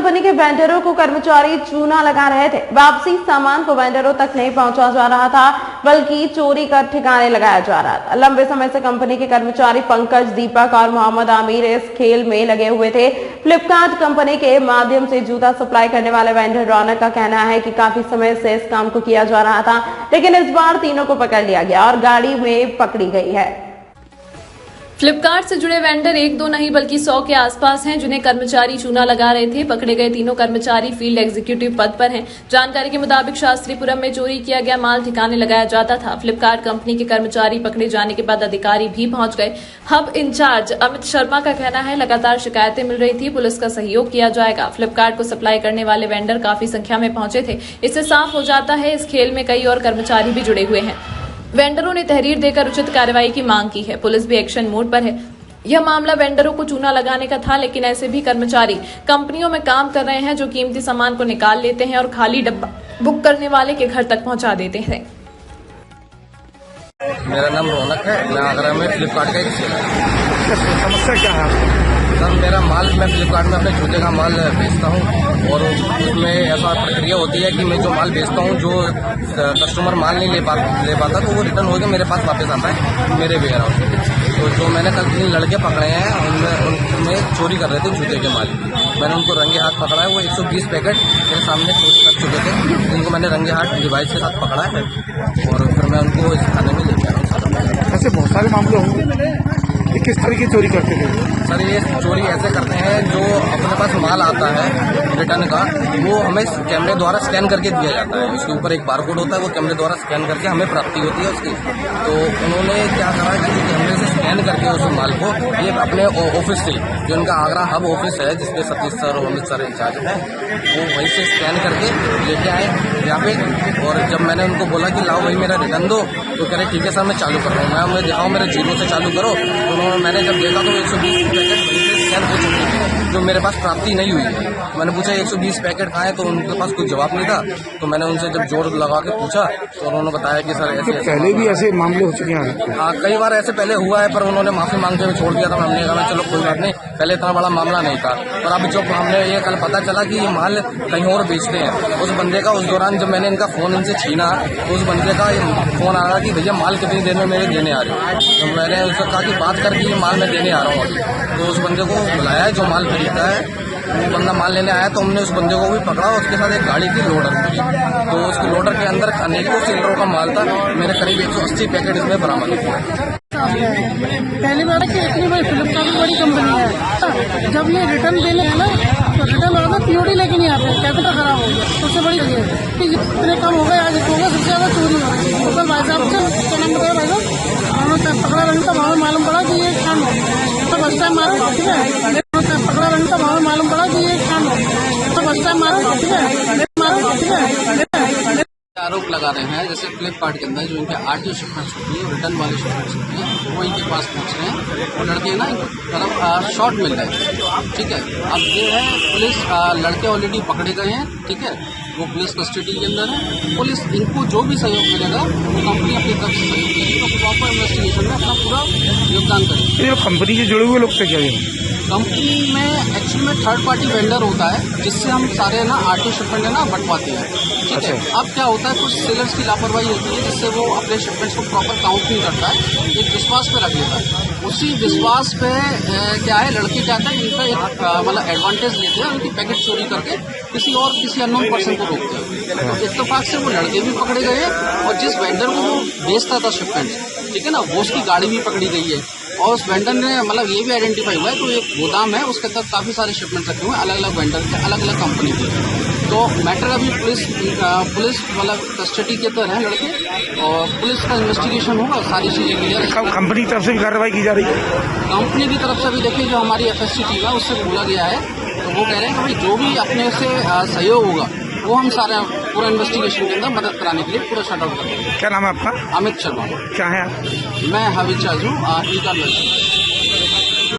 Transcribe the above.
Company के वेंडरों को कर्मचारी चूना लगा रहे थे। वापसी सामान को वेंडरों तक नहीं पहुंचा जा रहा था, बल्कि चोरी कर ठिकाने लगाया जा रहा था। लंबे समय से कंपनी के कर्मचारी पंकज, दीपक और मोहम्मद आमिर इस खेल में लगे हुए थे। फ्लिपकार्ट कंपनी के माध्यम से जूता सप्लाई करने वाले वेंडर रौनक का कहना है कि काफी समय से इस काम को किया जा रहा था, लेकिन इस बार तीनों को पकड़ लिया गया और गाड़ी में पकड़ी गई है। फ्लिपकार्ट से जुड़े वेंडर 1-2 नहीं बल्कि 100 के आसपास हैं, जिन्हें कर्मचारी चूना लगा रहे थे। पकड़े गए तीनों कर्मचारी फील्ड एग्जीक्यूटिव पद पर हैं। जानकारी के मुताबिक शास्त्रीपुरम में चोरी किया गया माल ठिकाने लगाया जाता था। फ्लिपकार्ट कंपनी के कर्मचारी पकड़े जाने के बाद अधिकारी भी पहुंच गए। हब इंचार्ज अमित शर्मा का कहना है, लगातार शिकायतें मिल रही थी, पुलिस का सहयोग किया जाएगा। फ्लिपकार्ट को सप्लाई करने वाले वेंडर काफी संख्या में पहुंचे थे। इससे साफ हो जाता है इस खेल में कई और कर्मचारी भी जुड़े हुए हैं। वेंडरों ने तहरीर देकर उचित कार्रवाई की मांग की है। पुलिस भी एक्शन मोड पर है। यह मामला वेंडरों को चूना लगाने का था, लेकिन ऐसे भी कर्मचारी कंपनियों में काम कर रहे हैं जो कीमती सामान को निकाल लेते हैं और खाली डब्बा बुक करने वाले के घर तक पहुंचा देते हैं। मेरा नाम रौनक है। मैं आगरा में फ्लिपकार्ट का एक समस्या क्या है? सर, मेरा माल मैं फ्लिपकार्ट में अपने जूते का माल बेचता हूँ और उसमें ऐसा प्रक्रिया होती है कि मैं जो माल बेचता हूँ, जो कस्टमर माल नहीं ले पाता तो वो रिटर्न होकर मेरे पास वापस आता है मेरे वेयर हाउस में। तो जो मैंने कल 3 लड़के पकड़े हैं, उनमें चोरी कर रहे थे जूते के माल की। मैंने उनको रंगे हाथ पकड़ा है। वो 120 पैकेट मेरे सामने चोरी कर चुके थे, जिनको मैंने रंगे हाथ डिवाइस के साथ पकड़ा है और फिर मैं उनको इस थाने में लेके आया। ऐसे बहुत सारे मामले होंगे, ये किस तरह की चोरी करते थे? सर, ये चोरी ऐसे करते हैं, जो अपने पास माल आता है रिटर्न का, वो हमें कैमरे द्वारा स्कैन करके दिया जाता है। उसके ऊपर एक बारकोड होता है, वो कैमरे द्वारा स्कैन करके हमें प्राप्ति होती है उसकी। तो उन्होंने क्या करा कि कैमरे से स्कैन करके उस माल को ये अपने ऑफिस से, जो उनका आगरा हब ऑफिस है जिसपे सतीश सर और अमित सर इंचार्ज है, वो वहीं से स्कैन करके लेके आए यहाँ पे। और जब मैंने उनको बोला कि लाओ भाई मेरा रिटर्न दो, तो कह रहे ठीक है सर, मैं चालू कर रहा हूँ। मैं दिखाऊँ मेरे 0 से चालू करो। मैंने जब देखा तो 120 पैकेट स्कैन हो चुके थे, जो मेरे पास प्राप्ति नहीं हुई है। मैंने पूछा 120 पैकेट कहाँ है, तो उनके पास कुछ जवाब नहीं था। तो मैंने उनसे जब जोर लगा के पूछा तो उन्होंने बताया कि सर ऐसे पहले भी ऐसे मामले हो चुके हैं। हाँ, कई बार ऐसे पहले हुआ है, पर उन्होंने माफी मांगते हुए छोड़ दिया था। हमने कहा चलो कोई बात नहीं, पहले इतना बड़ा मामला नहीं था। और अब जब हमने ये कल पता चला कि ये माल कहीं और बेचते हैं, उस बंदे का, उस दौरान जब मैंने इनका फोन इनसे छीना, तो उस बंदे का फोन आ रहा कि भैया माल कितनी देर में मेरे देने आ रहे हो। तो मैंने उससे कहा कि बात करके ये माल मैं देने आ रहा हूँ। तो उस बंदे को बुलाया है जो माल खरीदता है, वो बंदा माल लेने आया। तो हमने उस बंदे को भी पकड़ा। उसके साथ एक गाड़ी थी लोडर की, तो उसकी लोडर के अंदर अनेकों सिलेंडरों का माल था। मेरे करीब 180 पैकेट इसमें बरामद हुए। पहली बार है कि इतनी बड़ी फ्लिपकार्ट बड़ी कंपनी है। जब ये रिटर्न देने है ना, तो रिटर्न ऑर्डर पीओडी लेके नहीं आते, कैपिटल खराब हो गया। सबसे बड़ी चीज है कि इतने कम हो गए, आज हो गया सबसे ज्यादा चोरी हो गई। तो कल भाई साहब से क्या नाम बताया भाई साहब, उन्होंने पकड़ा रंग का भाव मालूम पड़ा कि ये काम हो गया। तो फर्स्ट टाइम मालूम, ठीक है, पकड़ा रंग का भाव मालूम पड़ा कि ये काम हो गया। तो फर्स्ट टाइम मालूम, ठीक है, आरोप लगा रहे हैं। जैसे फ्लिपकार्ट के अंदर जो इनके आरटीओ शिपमेंट्स होती है, रिटर्न वाले शिपमेंट्स होती है, वो इनके पास पहुंच रहे हैं और लड़के ना तरफ शॉर्ट मिल रहे हैं। ठीक है, अब ये है पुलिस, लड़के ऑलरेडी पकड़े गए हैं। ठीक है, वो पुलिस कस्टडी के अंदर है। पुलिस इनको जो भी सहयोग मिलेगा वो कंपनी अपनी तरफ से सहयोग करेगी, तो प्रॉपर इन्वेस्टिगेशन में अपना पूरा योगदान करेगी। कंपनी से जुड़े हुए लोग से क्या है? कंपनी में एक्चुअली में थर्ड पार्टी वेंडर होता है, जिससे हम सारे ना आरटीओ शिपमेंट है ना बंटवाते हैं। ठीक है, अब क्या होता है, कुछ सेलर्स की लापरवाही होती है, जिससे वो अपने शिपमेंट्स को प्रॉपर काउंट नहीं करता है, एक विश्वास पे रख लेता है। उसी विश्वास पे क्या है, लड़के क्या है इनका एक मतलब एडवांटेज लेते हैं, उनकी पैकेट चोरी करके किसी अननोन पर्सन को रोकते हैं। तो इत्तेफाक से वो लड़के भी पकड़े गए हैं और जिस वेंडर को वो बेचता था शिपमेंट, ठीक है ना, वो उसकी गाड़ी भी पकड़ी गई है। और उस वेंडर ने मतलब ये भी आइडेंटिफाई हुआ है कि एक गोदाम है, उसके तहत काफी सारे शिपमेंट रखे हुए हैं अलग अलग वेंडर के, अलग अलग कंपनी के। तो मैटर अभी पुलिस मतलब कस्टडी के अंदर है लड़के, और पुलिस का इन्वेस्टिगेशन होगा, सारी चीजें क्लियर। कंपनी की तरफ से भी कार्रवाई की जा रही है? कंपनी की तरफ से भी देखिए, जो हमारी एफएससी टीम है उससे बोला गया है, तो वो कह रहे हैं कि भाई जो भी अपने से सहयोग होगा वो हम सारे पूरा इन्वेस्टिगेशन के अंदर मदद कराने के लिए पूरा शट आउट करेंगे। क्या नाम है आपका? अमित शर्मा। क्या है आप? मैं हब इंचार्ज हूँ ई-कॉमर्स।